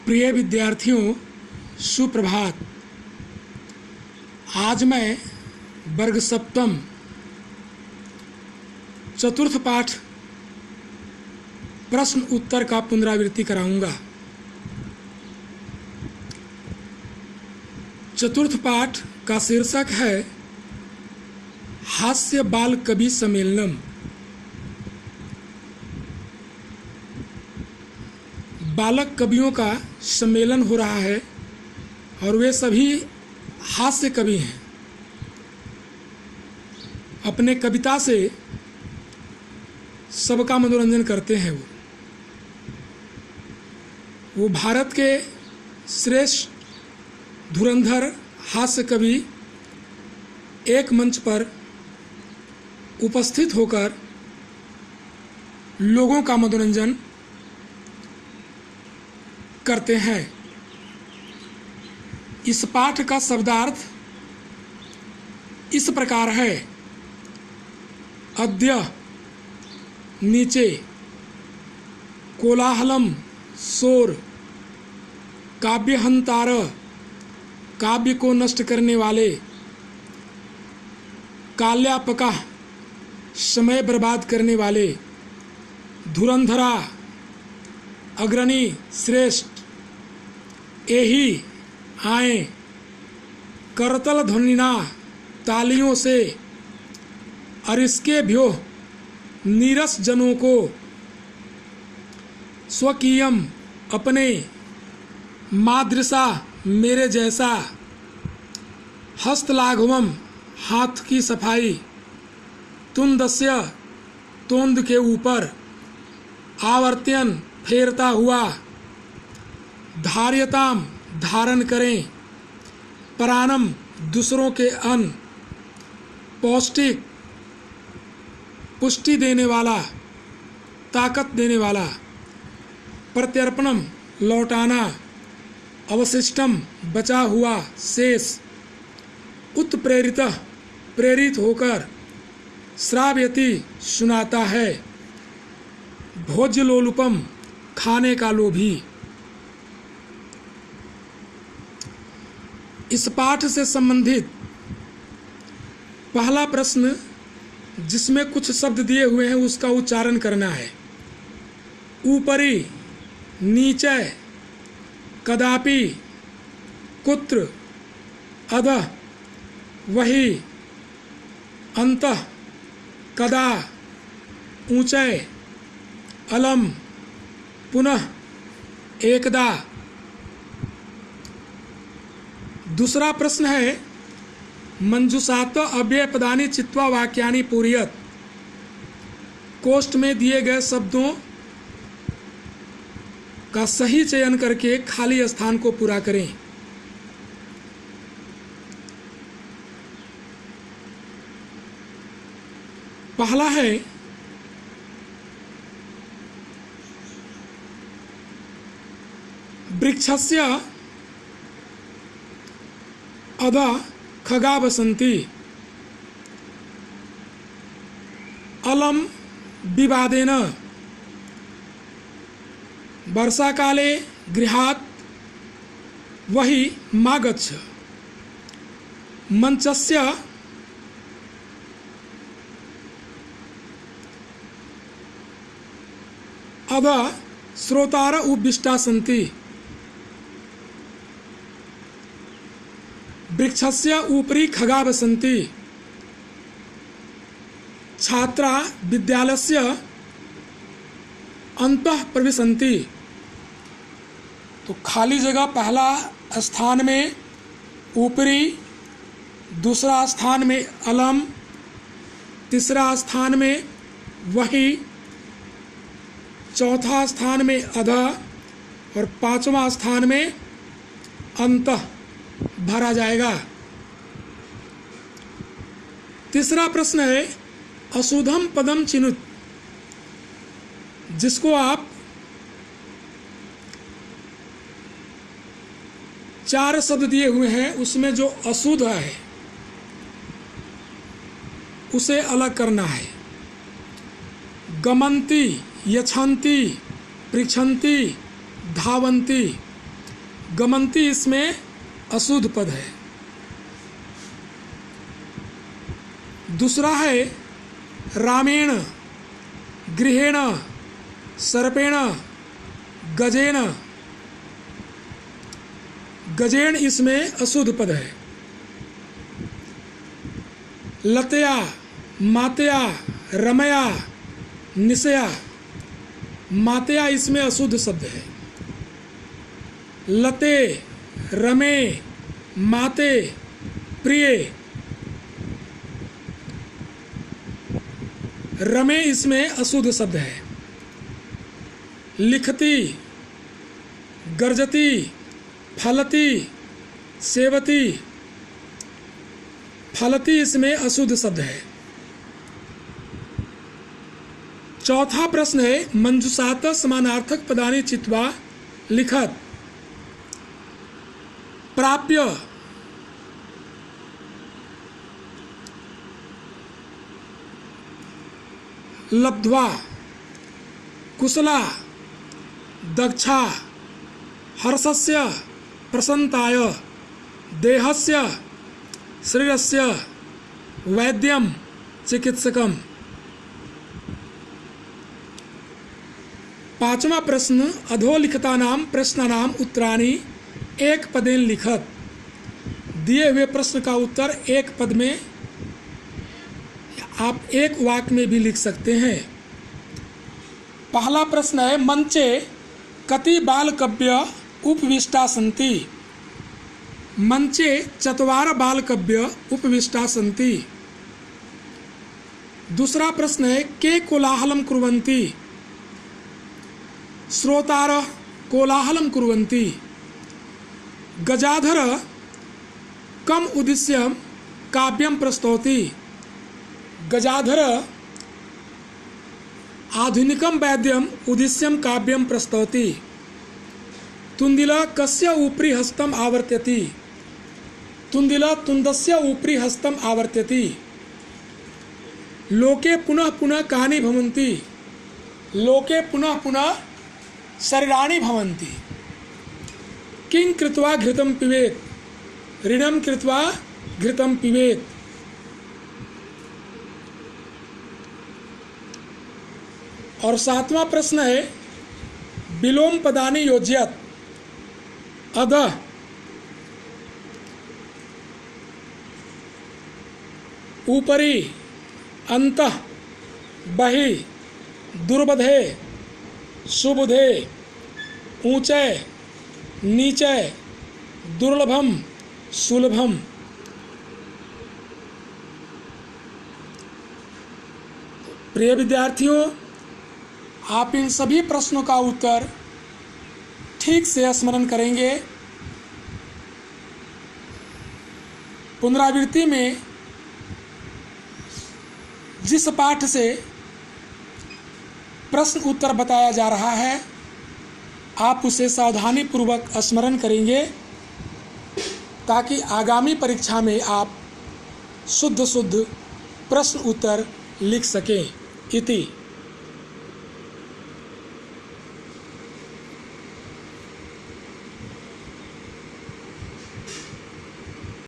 प्रिय विद्यार्थियों, सुप्रभात। आज मैं वर्ग सप्तम चतुर्थ पाठ प्रश्न उत्तर का पुनरावृत्ति कराऊंगा। चतुर्थ पाठ का शीर्षक है हास्य बाल कवि सम्मेलनम। बालक कवियों का सम्मेलन हो रहा है और वे सभी हास्य कवि हैं। अपने कविता से सबका मनोरंजन करते हैं। वो भारत के श्रेष्ठ धुरंधर हास्य कवि एक मंच पर उपस्थित होकर लोगों का मनोरंजन करते हैं। इस पाठ का शब्दार्थ इस प्रकार है। अद्य नीचे कोलाहलम शोर काव्यहंतार काव्य को नष्ट करने वाले काल्यापका समय बर्बाद करने वाले धुरंधरा अग्रणी श्रेष्ठ एही आए करतल ध्वनिना तालियों से और इसके भ्यो नीरस जनों को स्वकीयम अपने मादृसा मेरे जैसा हस्तलाघवम हाथ की सफाई तुंदस्य तोंद के ऊपर आवर्त्यन फेरता हुआ धार्यताम धारण करें प्राणम दूसरों के अन्न पौष्टिक पुष्टि देने वाला ताकत देने वाला प्रत्यर्पणम लौटाना अवशिष्टम बचा हुआ शेष उत्प्रेरित प्रेरित होकर श्राव्यति सुनाता है भोज्य लोलुपम खाने का लोभी। इस पाठ से संबंधित पहला प्रश्न जिसमें कुछ शब्द दिए हुए हैं उसका उच्चारण करना है। ऊपरी, नीचे, कदापि, कुत्र, अधः, वही, अंतः, कदा, ऊंचे, अलम, पुनः, एकदा। दूसरा प्रश्न है मंजुषात अव्यय पदानि चित्वा वाक्यानि पूरयत। कोष्ठ में दिए गए शब्दों का सही चयन करके खाली स्थान को पूरा करें। पहला है वृक्षस्य अधः खगा वसन्ति अलम विवादेन वर्षा काले गृहात् वही मा गच्छ। मंचस्य अधः श्रोतार उपविष्टा सन्ति वृक्षस्य ऊपरी खगा वसन्ति छात्रा विद्यालयस्य अन्तः प्रविशन्ति। तो खाली जगह पहला स्थान में ऊपरी, दूसरा स्थान में अलम, तीसरा स्थान में वही, चौथा स्थान में अधः और पांचवा स्थान में अंतः भरा जाएगा। तीसरा प्रश्न है अशुद्धम पदम चिनुत। जिसको आप चार शब्द दिए हुए हैं उसमें जो अशुद्ध है उसे अलग करना है। गमन्ति, यछन्ति, पृच्छन्ति, धावन्ति, गमंती इसमें अशुद्ध पद है। दूसरा है रामेण, गृहेण, सर्पेण, गजेन। गजेन इसमें अशुद्ध पद है। लतया, मातया, रमया, निशया। मातया इसमें अशुद्ध शब्द है। लते, रमे, माते, प्रिय। रमे इसमें अशुद्ध शब्द है। लिखती, गर्जती, फलती, सेवती। फलती इसमें अशुद्ध शब्द है। चौथा प्रश्न है मंजुषात समानार्थक पदानि चित्वा लिखत। प्राप्य, लब्ध्वा, कुशला, दक्षा, हर्षस्य, प्रसन्नताय, देहस्य, शरीरस्य, वैद्यम, चिकित्सकम। पांचवा प्रश्न अधोलिखितानां प्रश्नानां उत्तराणि एक पदेन लिखत। दिए हुए प्रश्न का उत्तर एक पद में आप एक वाक्य में भी लिख सकते हैं। पहला प्रश्न है मंचे कति बालकव्य उपविष्टा सन्ति। मंचे चत्वार बालकव्य उपविष्टा सन्ति। दूसरा प्रश्न है के कोलाहलं कुर्वन्ति। श्रोतारः कोलाहलं कुर्वन्ति। गजाधर कम उद्देश्य काव्यं प्रस्तौति। गजाधर आधुनिकं वैद्यम उद्देश्यं काव्यं प्रस्तौति। तुंदिल कस्य उपरि हस्तम आवर्त्यति। तुंदिल तुंदस्य उपरि हस्तम आवर्त्यति। लोके पुनः पुनः कानि भवन्ति। लोके पुनः पुनः शरीराणि भवन्ति। किं कृत्वा घृतं पिबेत्। ऋणं कृत्वा घृतं पिबेत्। और सातवां प्रश्न है विलोम पदानि योज्यत। अधः, ऊपरी, अंतः, बहि, दुर्बधे, सुबुधे, ऊंचे, नीचे, दुर्लभम, सुलभम। प्रिय विद्यार्थियों, आप इन सभी प्रश्नों का उत्तर ठीक से स्मरण करेंगे। पुनरावृत्ति में जिस पाठ से प्रश्न उत्तर बताया जा रहा है आप उसे सावधानी पूर्वक स्मरण करेंगे ताकि आगामी परीक्षा में आप शुद्ध प्रश्न उत्तर लिख सकें। इति।